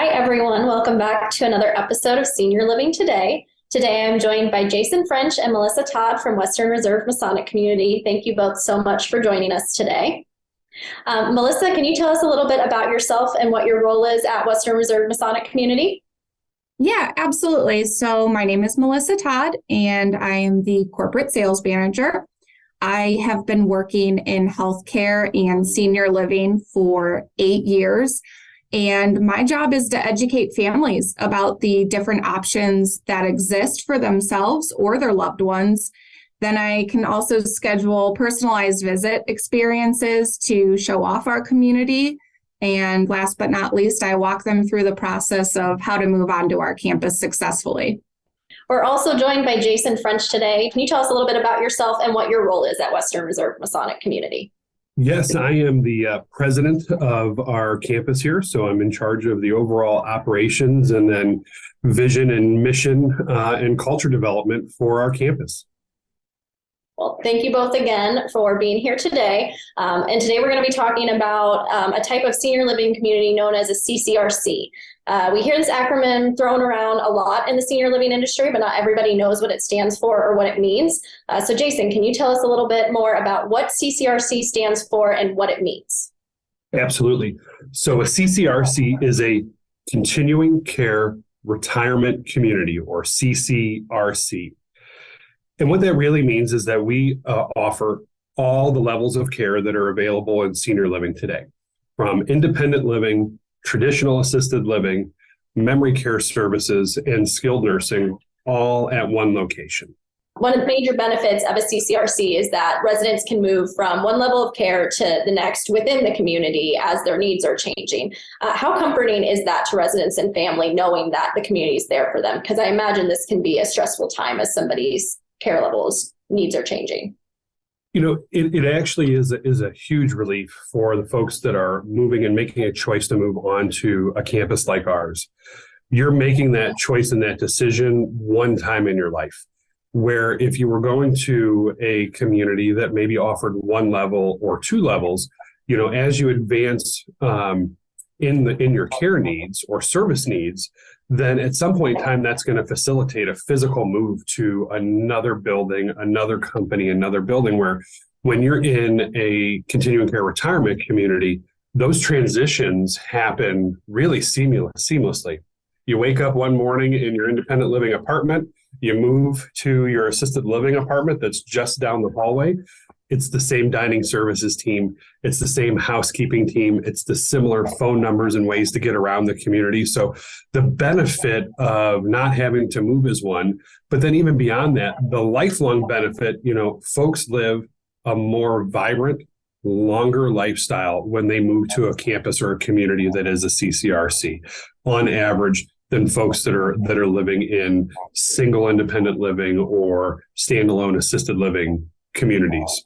Hi, everyone. Welcome back to another episode of Senior Living Today. Today, I'm joined by Jason French and Melissa Todd from Western Reserve Masonic Community. Thank you both so much for joining us today. Melissa, can you tell us a little bit about yourself and what your role is at Western Reserve Masonic Community? Yeah, absolutely. So my name is Melissa Todd, and I am the corporate sales manager. I have been working in healthcare and senior living for 8 years. And my job is to educate families about the different options that exist for themselves or their loved ones. Then I can also schedule personalized visit experiences to show off our community. And last but not least, I walk them through the process of how to move on to our campus successfully. We're also joined by Jason French today. Can you tell us a little bit about yourself and what your role is at Western Reserve Masonic Community? Yes, I am the president of our campus here. So I'm in charge of the overall operations and then vision and mission and culture development for our campus. Well, thank you both again for being here today. And today we're going to be talking about a type of senior living community known as a CCRC. We hear this acronym thrown around a lot in the senior living industry, but not everybody knows what it stands for or what it means. So Jason, can you tell us a little bit more about what CCRC stands for and what it means? Absolutely. So a CCRC is a continuing care retirement community, or CCRC. And what that really means is that we offer all the levels of care that are available in senior living today, from independent living, traditional assisted living, memory care services, and skilled nursing, all at one location. One of the major benefits of a CCRC is that residents can move from one level of care to the next within the community as their needs are changing. How comforting is that to residents and family, knowing that the community is there for them? Because I imagine this can be a stressful time as somebody's care levels, needs are changing. You know, it actually is a huge relief for the folks that are moving and making a choice to move on to a campus like ours. You're making that choice and that decision one time in your life, where if you were going to a community that maybe offered one level or two levels, you know, as you advance in your care needs or service needs, then at some point in time, that's going to facilitate a physical move to another building, another company, another building, where when you're in a continuing care retirement community, those transitions happen really seamlessly. You wake up one morning in your independent living apartment, you move to your assisted living apartment that's just down the hallway. It's the same dining services team. It's the same housekeeping team. It's the similar phone numbers and ways to get around the community. So the benefit of not having to move is one, but then even beyond that, the lifelong benefit, you know, folks live a more vibrant, longer lifestyle when they move to a campus or a community that is a CCRC on average than folks that are living in single independent living or standalone assisted living communities.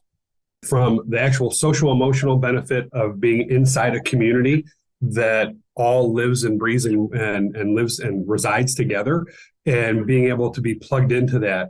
From the actual social emotional benefit of being inside a community that all lives and breathes and lives and resides together, and being able to be plugged into that,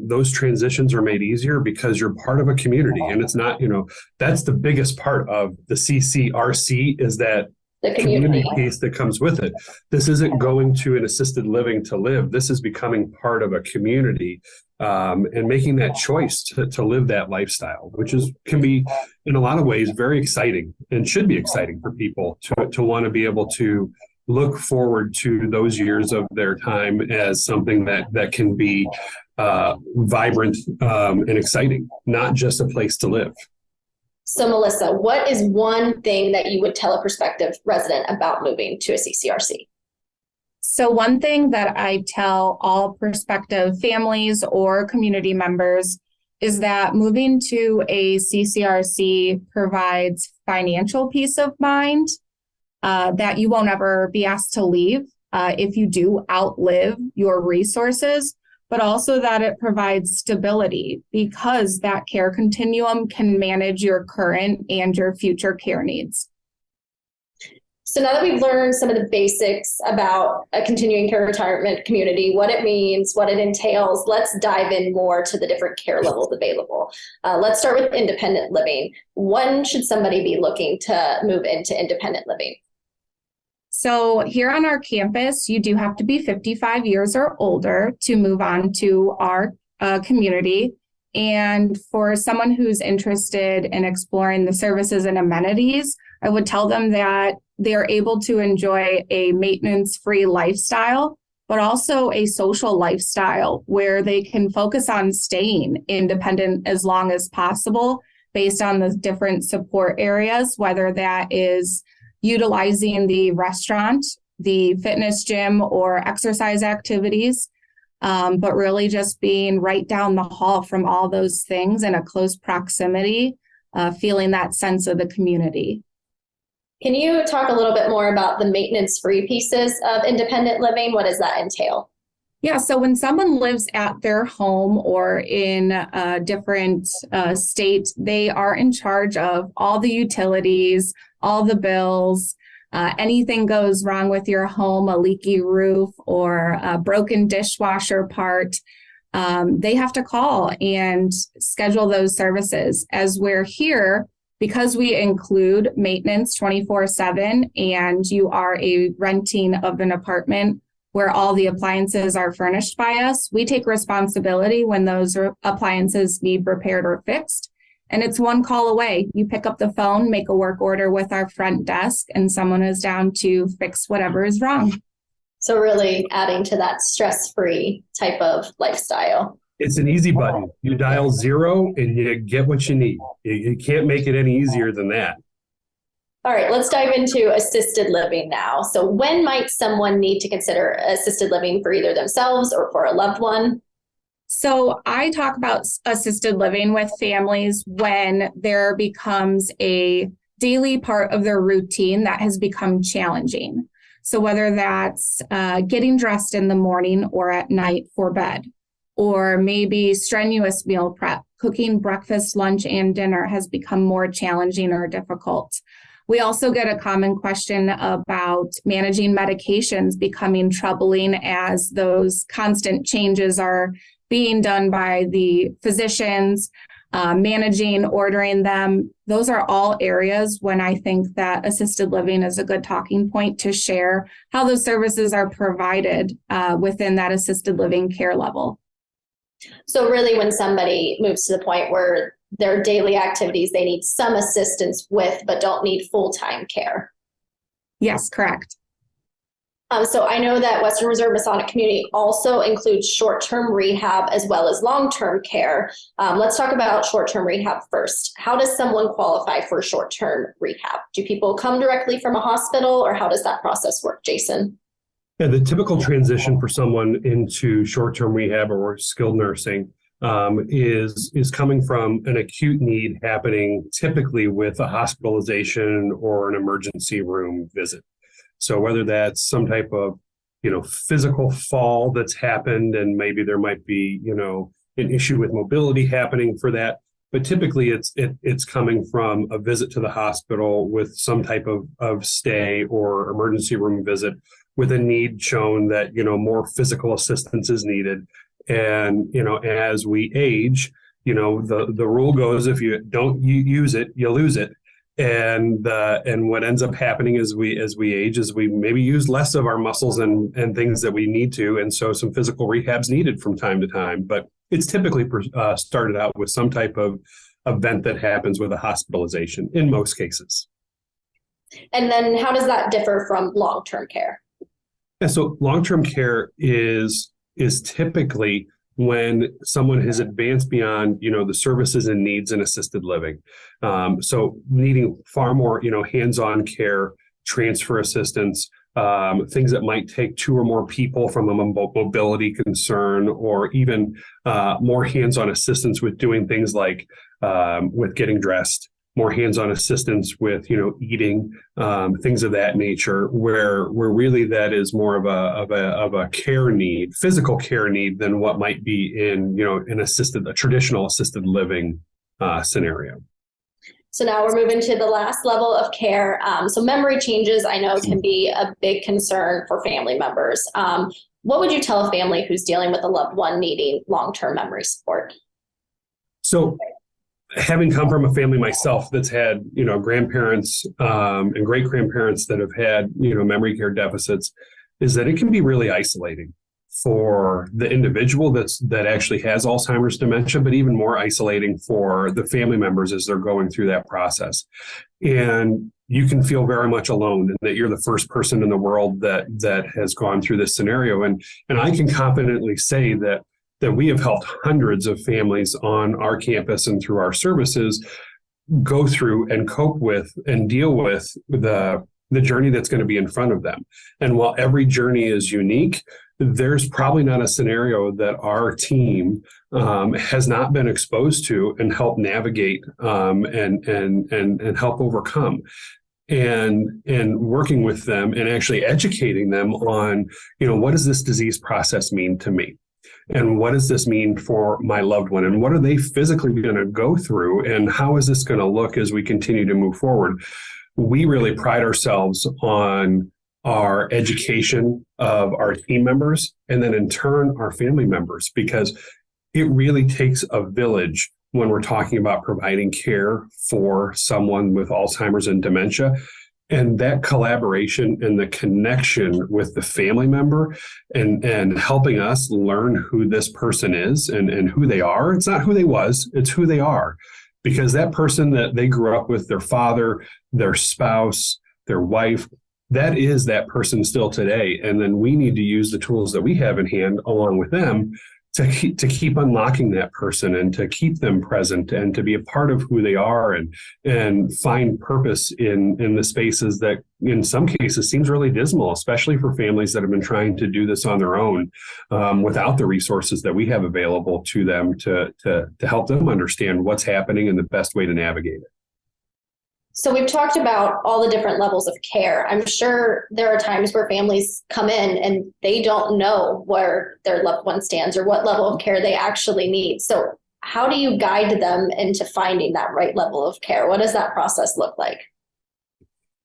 those transitions are made easier because you're part of a community. And it's not, you know, that's the biggest part of the CCRC, is that the community piece that comes with it. This isn't going to an assisted living to live. This is becoming part of a community and making that choice to live that lifestyle, which can be in a lot of ways very exciting and should be exciting for people to want to be able to look forward to those years of their time as something that can be vibrant and exciting, not just a place to live. So Melissa, what is one thing that you would tell a prospective resident about moving to a CCRC? So one thing that I tell all prospective families or community members is that moving to a CCRC provides financial peace of mind, that you won't ever be asked to leave if you do outlive your resources, but also that it provides stability because that care continuum can manage your current and your future care needs. So now that we've learned some of the basics about a continuing care retirement community, what it means, what it entails, let's dive in more to the different care levels available. Let's start with independent living. When should somebody be looking to move into independent living? So here on our campus, you do have to be 55 years or older to move on to our community. And for someone who's interested in exploring the services and amenities, I would tell them that they are able to enjoy a maintenance-free lifestyle, but also a social lifestyle where they can focus on staying independent as long as possible based on the different support areas, whether that is utilizing the restaurant, the fitness gym, or exercise activities. But really just being right down the hall from all those things in a close proximity, feeling that sense of the community. Can you talk a little bit more about the maintenance-free pieces of independent living? What does that entail? Yeah, so when someone lives at their home or in a different state, they are in charge of all the utilities, all the bills. Anything goes wrong with your home, a leaky roof or a broken dishwasher part, they have to call and schedule those services. As we're here, because we include maintenance 24/7 and you are a renting of an apartment where all the appliances are furnished by us, we take responsibility when those appliances need repaired or fixed. And it's one call away. You pick up the phone, make a work order with our front desk, and someone is down to fix whatever is wrong. So really adding to that stress-free type of lifestyle. It's an easy button. You dial 0 and you get what you need. You can't make it any easier than that. All right, let's dive into assisted living now. So when might someone need to consider assisted living for either themselves or for a loved one? So I talk about assisted living with families when there becomes a daily part of their routine that has become challenging. So whether that's getting dressed in the morning or at night for bed, or maybe strenuous meal prep, cooking breakfast, lunch, and dinner has become more challenging or difficult. We also get a common question about managing medications becoming troubling as those constant changes are being done by the physicians, managing, ordering them. Those are all areas when I think that assisted living is a good talking point to share how those services are provided within that assisted living care level. So really when somebody moves to the point where their daily activities they need some assistance with, but don't need full-time care. Yes, correct. So I know that Western Reserve Masonic Community also includes short-term rehab as well as long-term care. Let's talk about short-term rehab first. How does someone qualify for short-term rehab? Do people come directly from a hospital or how does that process work, Jason? Yeah, the typical transition for someone into short-term rehab or skilled nursing is coming from an acute need happening typically with a hospitalization or an emergency room visit. So whether that's some type of, physical fall that's happened and maybe there might be, an issue with mobility happening for that. But typically it's coming from a visit to the hospital with some type of stay or emergency room visit with a need shown that, more physical assistance is needed. And, as we age, the rule goes, if you don't use it, you lose it. And what ends up happening as we age is we maybe use less of our muscles and things that we need to. And so some physical rehab's needed from time to time, but it's typically started out with some type of event that happens with a hospitalization in most cases. And then how does that differ from long-term care? Yeah, so long-term care is typically when someone has advanced beyond, the services and needs in assisted living. So needing far more, hands-on care, transfer assistance, things that might take 2 or more people from a mobility concern, or even more hands-on assistance with doing things like with getting dressed, more hands-on assistance with, eating, things of that nature, where really that is more of a care need, physical care need, than what might be in, a traditional assisted living scenario. So now we're moving to the last level of care. So memory changes, I know, can be a big concern for family members. What would you tell a family who's dealing with a loved one needing long-term memory support? So having come from a family myself that's had, grandparents and great grandparents that have had, memory care deficits, is that it can be really isolating for the individual that actually has Alzheimer's dementia, but even more isolating for the family members as they're going through that process. And you can feel very much alone, and that you're the first person in the world that has gone through this scenario. And I can confidently say that we have helped hundreds of families on our campus and through our services go through and cope with and deal with the journey that's going to be in front of them. And while every journey is unique, there's probably not a scenario that our team has not been exposed to and help navigate and help overcome. And working with them and actually educating them on, what does this disease process mean to me? And what does this mean for my loved one? And what are they physically going to go through? And how is this going to look as we continue to move forward? We really pride ourselves on our education of our team members, and then in turn, our family members, because it really takes a village when we're talking about providing care for someone with Alzheimer's and dementia. And that collaboration and the connection with the family member and helping us learn who this person is and who they are. It's not who they was, it's who they are. Because that person that they grew up with, their father, their spouse, their wife, that is that person still today. And then we need to use the tools that we have in hand along with them to keep unlocking that person and to keep them present and to be a part of who they are and find purpose in the spaces that in some cases seems really dismal, especially for families that have been trying to do this on their own without the resources that we have available to them to help them understand what's happening and the best way to navigate it. So we've talked about all the different levels of care. I'm sure there are times where families come in and they don't know where their loved one stands or what level of care they actually need. So how do you guide them into finding that right level of care? What does that process look like?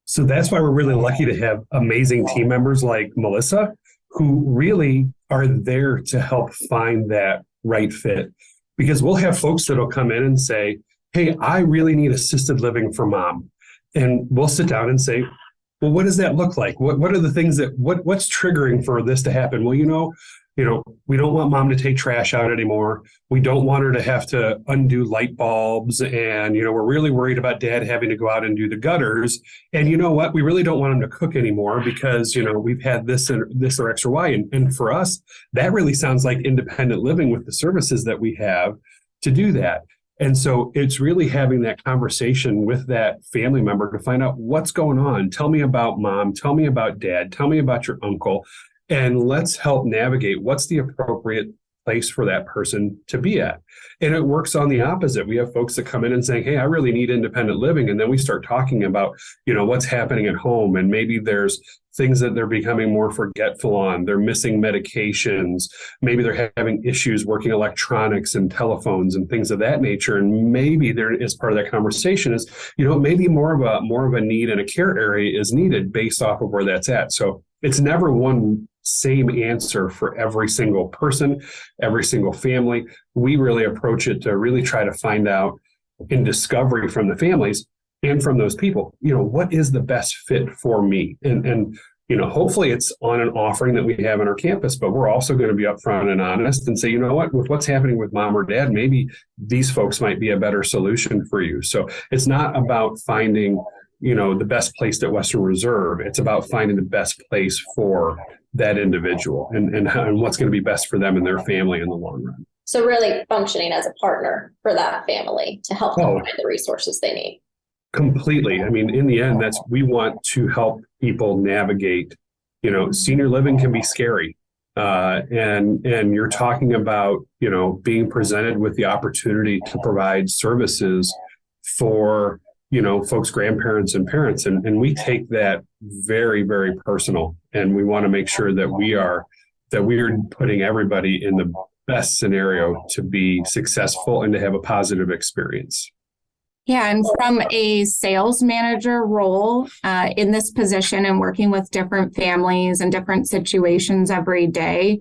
So that's why we're really lucky to have amazing team members like Melissa, who really are there to help find that right fit. Because we'll have folks that'll come in and say, hey, I really need assisted living for mom. And we'll sit down and say, well, what does that look like? What are the things what's triggering for this to happen? Well, we don't want mom to take trash out anymore. We don't want her to have to undo light bulbs. And, we're really worried about dad having to go out and do the gutters. And you know what? We really don't want him to cook anymore because, we've had this or X or Y. And for us, that really sounds like independent living with the services that we have to do that. And so it's really having that conversation with that family member to find out what's going on. Tell me about mom. Tell me about dad. Tell me about your uncle. And let's help navigate what's the appropriate place for that person to be at. And it works on the opposite. We have folks that come in and saying, hey, I really need independent living. And then we start talking about, what's happening at home. And maybe there's things that they're becoming more forgetful on. They're missing medications. Maybe they're having issues working electronics and telephones and things of that nature. And maybe there is part of that conversation is, maybe more of a need in a care area is needed based off of where that's at. So it's never one same answer for every single person, every single family. We really approach it to really try to find out in discovery from the families and from those people, what is the best fit for me? And hopefully it's on an offering that we have on our campus, but we're also going to be upfront and honest and say, with what's happening with mom or dad, maybe these folks might be a better solution for you. So it's not about finding, the best place at Western Reserve. It's about finding the best place for that individual and what's going to be best for them and their family in the long run. So really functioning as a partner for that family to help them find the resources they need. Completely. I mean, in the end, we want to help people navigate, senior living can be scary. And you're talking about, being presented with the opportunity to provide services for, folks, grandparents and parents. And we take that very, very personal. And we want to make sure that we're putting everybody in the best scenario to be successful and to have a positive experience. Yeah, and from a sales manager role in this position and working with different families and different situations every day,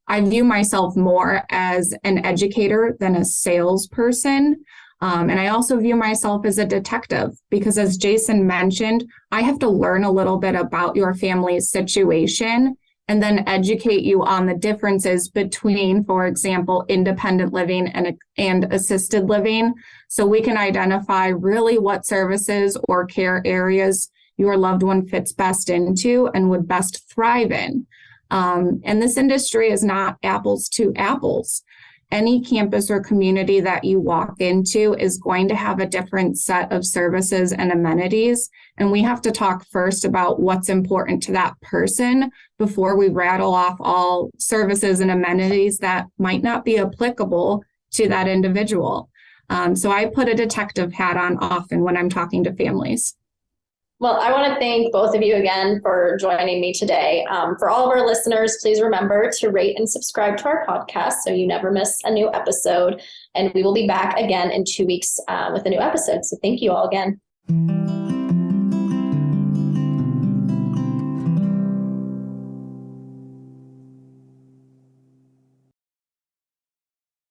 I view myself more as an educator than a salesperson. And I also view myself as a detective because, as Jason mentioned, I have to learn a little bit about your family's situation and then educate you on the differences between, for example, independent living and assisted living, so we can identify really what services or care areas your loved one fits best into and would best thrive in. And this industry is not apples to apples. Any campus or community that you walk into is going to have a different set of services and amenities. And we have to talk first about what's important to that person before we rattle off all services and amenities that might not be applicable to that individual. So I put a detective hat on often when I'm talking to families. Well, I want to thank both of you again for joining me today. For all of our listeners, please remember to rate and subscribe to our podcast so you never miss a new episode. And we will be back again in 2 weeks with a new episode. So thank you all again.